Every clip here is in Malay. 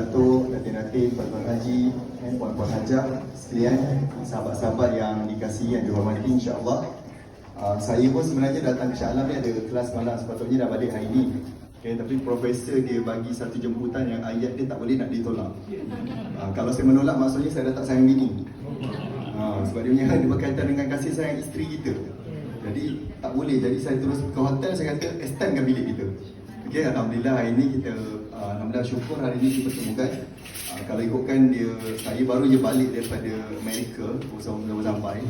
Datuk, Datin-Datin, Tuan-Tuan Haji, Puan-Puan Hajah sekalian, sahabat-sahabat yang dikasihi, yang dihormati, insya-Allah. Saya pun sebenarnya datang ke Shah Alam ni ada kelas malam, sepatutnya dah balik hari ni. Tapi profesor dia bagi satu jemputan yang ayat dia tak boleh nak ditolak. Kalau saya menolak maksudnya saya dah tak sayang bini. Sebab dia punya berkaitan dengan kasih sayang isteri kita. Jadi tak boleh, jadi saya terus ke hotel, saya kata extendkan bilik kita. Alhamdulillah hari ni kita alhamdulillah syukur hari ni dipertemukan. Kalau ikutkan dia, saya baru je balik daripada Amerika, baru sampai.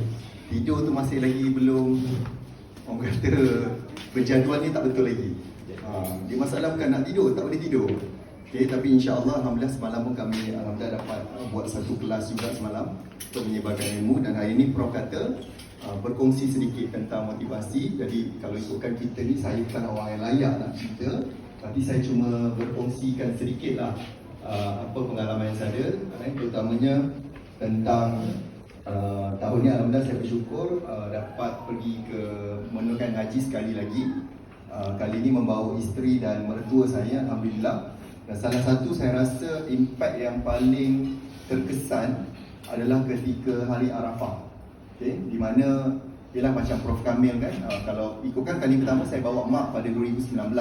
Tidur tu masih lagi belum, orang kata berjadual ni tak betul lagi. Dia masalah bukan nak tidur, tak boleh tidur. Tapi insya-Allah alhamdulillah semalam pun kami alhamdulillah dapat buat satu kelas juga semalam untuk menyebarkan ilmu, dan hari ni Prof kata berkongsi sedikit tentang motivasi. Jadi kalau ikutkan kita ni, saya bukan orang yang layak nak cerita, tapi saya cuma berkongsikan sedikit lah apa pengalaman yang saya ada, terutamanya tentang tahun ni alhamdulillah saya bersyukur dapat pergi ke menunaikan haji sekali lagi. Kali ini membawa isteri dan mertua saya, alhamdulillah. Dan salah satu saya rasa impak yang paling terkesan adalah ketika hari Arafah. Di mana ialah macam Prof Kamil kan, kalau ikutkan kali pertama saya bawa mak pada 2019.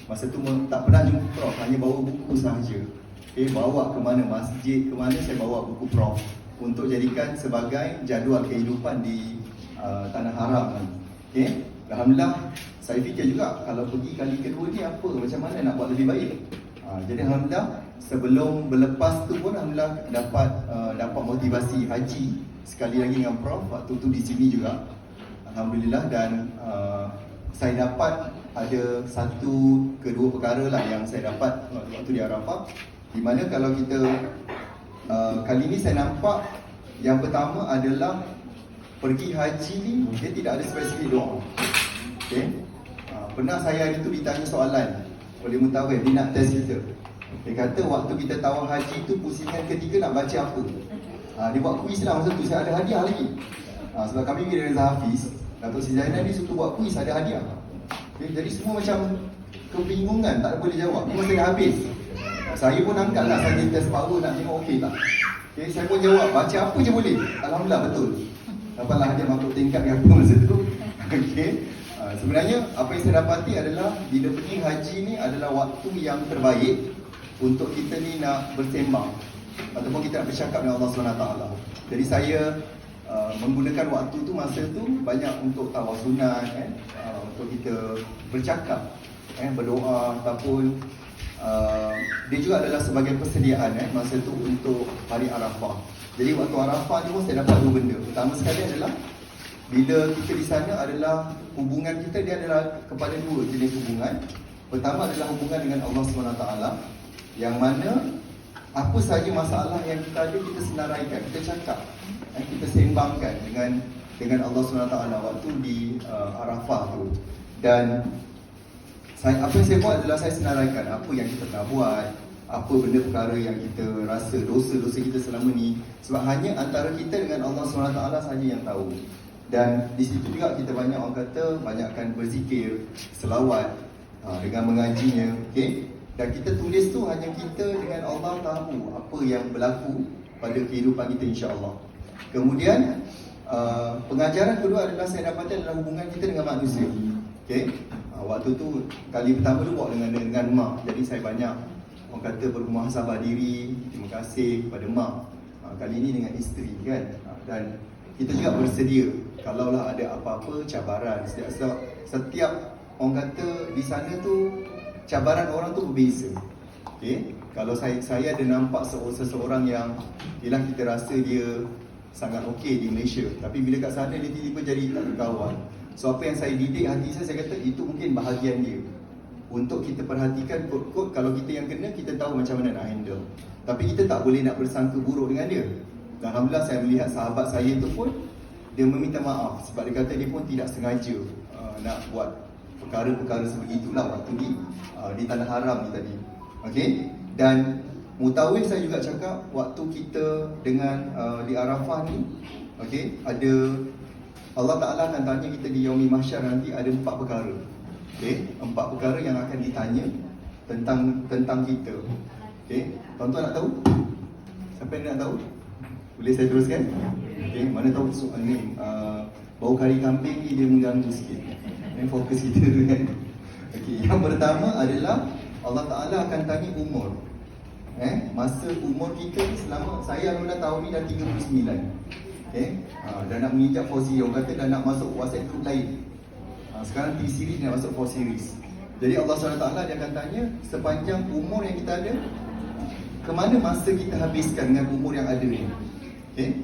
Masa tu tak pernah jumpa Prof, hanya bawa buku sahaja. Bawa ke mana, masjid ke mana, saya bawa buku Prof untuk jadikan sebagai jadual kehidupan di tanah haram ni. Alhamdulillah saya fikir juga kalau pergi kali kedua ni apa, macam mana nak buat lebih baik. Jadi alhamdulillah sebelum berlepas tu pun alhamdulillah dapat motivasi haji sekali lagi dengan Prof waktu tu di sini juga, alhamdulillah. Dan saya dapat ada satu kedua perkara lah yang saya dapat waktu di Arafah, di mana kalau kita kali ni saya nampak yang pertama adalah pergi haji ni dia tidak ada spesifik doa. Pernah saya hari tu ditanya soalan oleh Mutawif, dia nak test kita. Dia kata waktu kita tawaf haji tu pusingan ketiga nak baca apa? Dia buat kuis lah masa tu, saya ada hadiah lagi. Sebab kami pergi dengan Hafiz, Datuk Sri Zainal ni suka buat kuis, ada hadiah. Jadi semua macam kebingungan, tak boleh jawab. Ni masa dah habis. Saya pun angkat lah, saya test power nak tengok okey tak. Saya pun jawab, baca apa je boleh. Alhamdulillah betul. Dapatlah hadiah makhluk tingkat ke apa masa tu. Sebenarnya apa yang saya dapati adalah bila pergi haji ni adalah waktu yang terbaik untuk kita ni nak bersembang ataupun kita nak bercakap dengan Allah SWT. Jadi saya menggunakan waktu tu, masa tu banyak untuk tawaf sunat, untuk kita bercakap, berdoa, ataupun dia juga adalah sebagai persediaan masa tu untuk hari Arafah. Jadi waktu Arafah ni pun saya dapat dua benda. Pertama sekali adalah bila kita di sana adalah hubungan kita, dia adalah kepada dua jenis hubungan. Pertama adalah hubungan dengan Allah SWT, yang mana apa sahaja masalah yang kita ada, kita senaraikan, kita cakap, kita sembangkan dengan Allah SWT waktu di Arafah tu. Dan apa yang saya buat adalah saya senaraikan apa yang kita pernah buat, apa benda perkara yang kita rasa dosa-dosa kita selama ni. Sebab hanya antara kita dengan Allah SWT sahaja yang tahu. Dan di situ juga kita banyak, orang kata, banyakkan berzikir, selawat dengan mengajinya. Dan kita tulis tu hanya kita dengan Allah tahu apa yang berlaku pada kehidupan kita, insya-Allah. Kemudian pengajaran kedua adalah saya dapatkan adalah hubungan kita dengan manusia. Waktu tu kali pertama tu buat dengan mak. Jadi saya banyak, orang kata, bermuhasabah diri, terima kasih kepada mak. Kali ini dengan isteri kan. Dan kita juga bersedia kalaulah ada apa-apa cabaran. Setiap orang kata di sana tu cabaran orang tu berbeza. Kalau saya ada nampak seseorang yang ialah kita rasa dia sangat okey di Malaysia, tapi bila kat sana dia tiba-tiba jadi tak berkawan. So apa yang saya didik hati saya kata itu mungkin bahagian dia untuk kita perhatikan. Kot kalau kita yang kena, kita tahu macam mana nak handle, tapi kita tak boleh nak bersangka buruk dengan dia. Dan alhamdulillah saya melihat sahabat saya tu pun dia meminta maaf sebab dia kata dia pun tidak sengaja nak buat perkara-perkara sebegitulah waktu di tanah haram ni tadi. Dan Mutawif saya juga cakap waktu kita dengan di Arafah ni, ada Allah Ta'ala akan tanya kita di Yaumil Mahsyar nanti, ada 4 perkara. 4 perkara yang akan ditanya tentang kita. Okay, tuan-tuan nak tahu? Siapa yang nak tahu? Boleh saya teruskan? Okay, mana tahu soal ni bau kari kambing ni dia mengganggu sikit. Fokus kita tu kan. Okay, yang pertama adalah Allah Ta'ala akan tanya umur. Masa umur kita ni selama saya Alhamdulillah tahun ni dah 39. Dah nak menginjak 4 series. Orang kata dah nak masuk WhatsApp group lain. Sekarang T-series dah masuk 4 series. Jadi Allah SWT dia akan tanya sepanjang umur yang kita ada, ke mana masa kita habiskan dengan umur yang ada ni.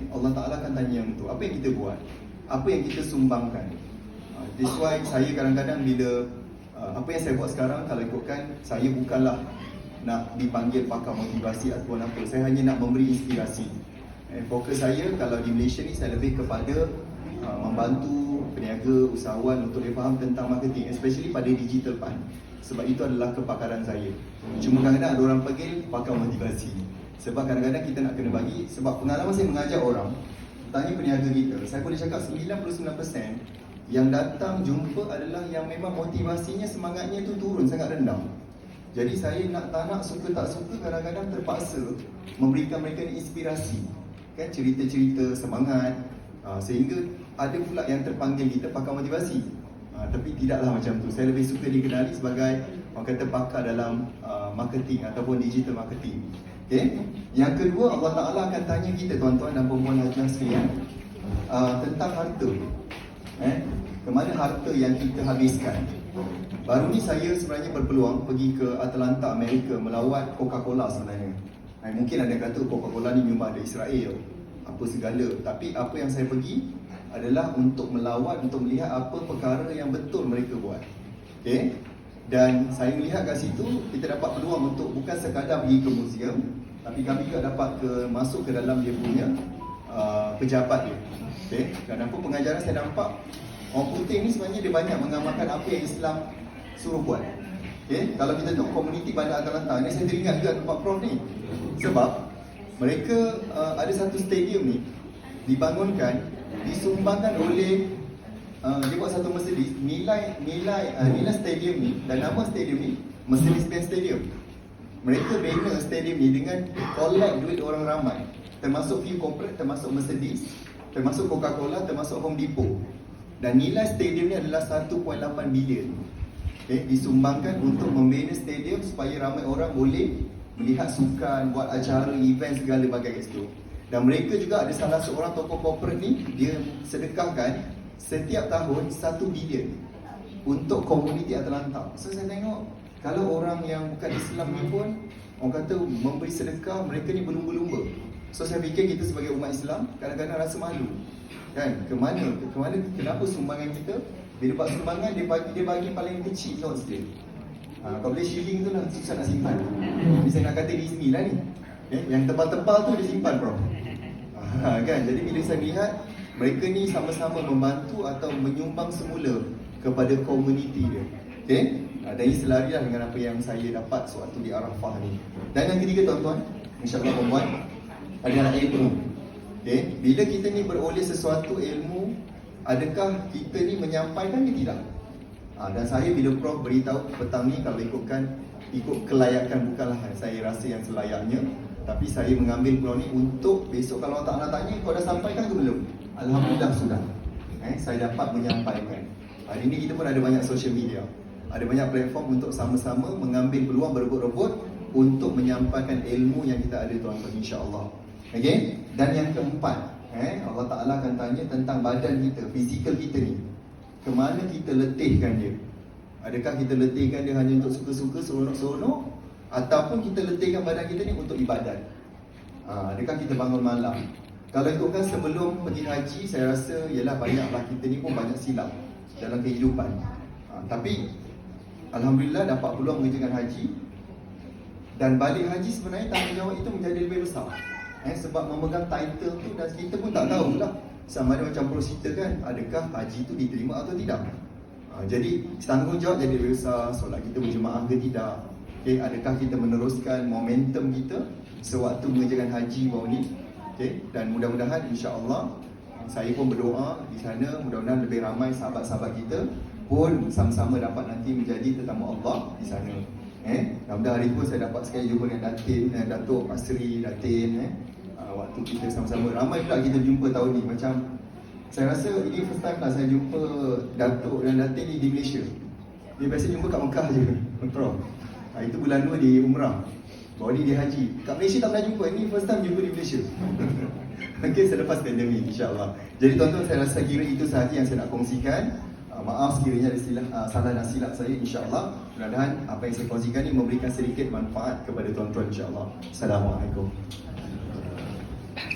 Allah Ta'ala akan tanya yang tu. Apa yang kita buat? Apa yang kita sumbangkan? That's why saya kadang-kadang bila apa yang saya buat sekarang, kalau ikutkan, saya bukanlah nak dipanggil pakar motivasi ataupun apa. Saya hanya nak memberi inspirasi. Fokus saya kalau di Malaysia ni, saya lebih kepada membantu peniaga, usahawan untuk dia faham tentang marketing, especially pada digital fund. Sebab itu adalah kepakaran saya. Cuma kadang-kadang ada orang panggil pakar motivasi. Sebab kadang-kadang kita nak kena bagi, sebab pengalaman saya mengajar orang, tanya peniaga kita, saya boleh cakap 99% yang datang jumpa adalah yang memang motivasinya, semangatnya tu turun sangat rendah. Jadi saya tak nak, suka tak suka, kadang-kadang terpaksa memberikan mereka inspirasi, kan, cerita-cerita semangat, sehingga ada pula yang terpanggil kita pakar motivasi. Tapi tidaklah macam tu. Saya lebih suka dikenali sebagai orang kata pakar dalam marketing ataupun digital marketing. Okay? Yang kedua, Allah Ta'ala akan tanya kita, tuan-tuan dan puan-puan hadirin sekalian, tentang harta. Kemana harta yang kita habiskan. Baru ni saya sebenarnya berpeluang pergi ke Atlanta, Amerika, melawat Coca-Cola sebenarnya. Mungkin ada yang kata Coca-Cola ni nyumbang dari Israel, apa segala. Tapi apa yang saya pergi adalah untuk melawat, untuk melihat apa perkara yang betul mereka buat. Okay? Dan saya melihat kat situ, kita dapat peluang untuk bukan sekadar pergi ke museum, tapi kami juga dapat masuk ke dalam dia punya pejabat dia. Okay? Dan apa pengajaran saya nampak, orang putih ni sebenarnya dia banyak mengamalkan apa yang Islam suruh buat. Okay? Kalau kita tengok komuniti Bandar Atlanta ni, saya teringat juga tempat Prof ni. Sebab mereka ada satu stadium ni dibangunkan, disumbangkan oleh dia buat satu Mercedes. Nilai stadium ni dan nama stadium ni Mercedes-Benz Stadium. Mereka bina stadium ni dengan collect duit orang ramai, termasuk few corporate, termasuk Mercedes, termasuk Coca-Cola, termasuk Home Depot. Dan nilai stadium ni adalah 1.8 bilion. Okay, disumbangkan untuk membina stadium supaya ramai orang boleh melihat sukan, buat acara, event segala bagai itu. Dan mereka juga ada salah seorang tokoh corporate ni, dia sedekahkan setiap tahun 1 bilion untuk komuniti Atlanta. So saya tengok, kalau orang yang bukan Islam ni pun, orang kata memberi sedekah, mereka ni berlumba-lumba. So saya fikir kita sebagai umat Islam kadang-kadang rasa malu, kan? Kenapa sumbangan kita, bila buat sumbangan, dia bagi paling kecil notes dia. Kalau boleh shilling tu lah, susah nak simpan. Bisa nak kata Disney lah ni. Yang tebal-tebal tu dia simpan, bro. Kan? Jadi bila saya lihat mereka ni sama-sama membantu atau menyumbang semula kepada komuniti dia. Okay? Dan ini selari lah dengan apa yang saya dapat sewaktu di Arafah ni. Dan yang ketiga, tuan-tuan, insyaAllah perempuan, adalah ilmu. Okay? Bila kita ni beroleh sesuatu ilmu, adakah kita ni menyampaikan ke tidak? Dan saya bila Prof beritahu petang ni, kalau ikut kelayakan, bukanlah saya rasa yang selayaknya, tapi saya mengambil peluang ni untuk besok kalau tak nak tanya, kau dah sampaikan ke belum? Alhamdulillah sudah. Saya dapat menyampaikan. Hari ni kita pun ada banyak social media, ada banyak platform untuk sama-sama mengambil peluang, berebut-rebut untuk menyampaikan ilmu yang kita ada, tuan-tuan, insya-Allah. Okay? Dan yang keempat, Allah Ta'ala akan tanya tentang badan kita, fizikal kita ni. Kemana kita letihkan dia? Adakah kita letihkan dia hanya untuk suka-suka, seronok-seronok, ataupun kita letihkan badan kita ni untuk ibadat? Adakah kita bangun malam? Kalau ikutkan sebelum pergi haji, saya rasa ialah banyaklah kita ni pun banyak silap dalam kehidupan. Tapi Alhamdulillah dapat peluang mengerjakan haji. Dan balik haji sebenarnya tanggungjawab itu menjadi lebih besar. Sebab memegang title tu, dan kita pun tak tahulah sama ada macam prosedur kan, adakah haji tu diterima atau tidak. Jadi tanggungjawab jadi lebih besar. Solat kita berjemaah ke tidak? Okay, adakah kita meneruskan momentum kita sewaktu mengerjakan haji baru ni? Okay, dan mudah-mudahan insya-Allah, saya pun berdoa di sana, mudah-mudahan lebih ramai sahabat-sahabat kita pun sama-sama dapat nanti menjadi tetamu Allah di sana. Mudah-mudahan hari pun saya dapat sekali jumpa dengan Datin, Datuk Pak Seri, Datin. Waktu kita sama-sama, ramai pula kita jumpa tahun ni. Macam saya rasa ini first time lah saya jumpa Datuk dan Datin ni di Malaysia. Dia biasa jumpa kat Mekah je, Prof. Itu bulan 2 di Umrah. Baru ni dia haji. Kat Malaysia tak pernah jumpa, ini first time jumpa di Malaysia. Mungkin selepas pandemik, insyaAllah. Jadi tuan-tuan, saya rasa kira itu sahaja yang saya nak kongsikan. Maaf sekiranya ada salah dan silap saya, insyaAllah. Mudah-mudahan apa yang saya kongsikan ini memberikan sedikit manfaat kepada tuan-tuan, insyaAllah. Assalamualaikum.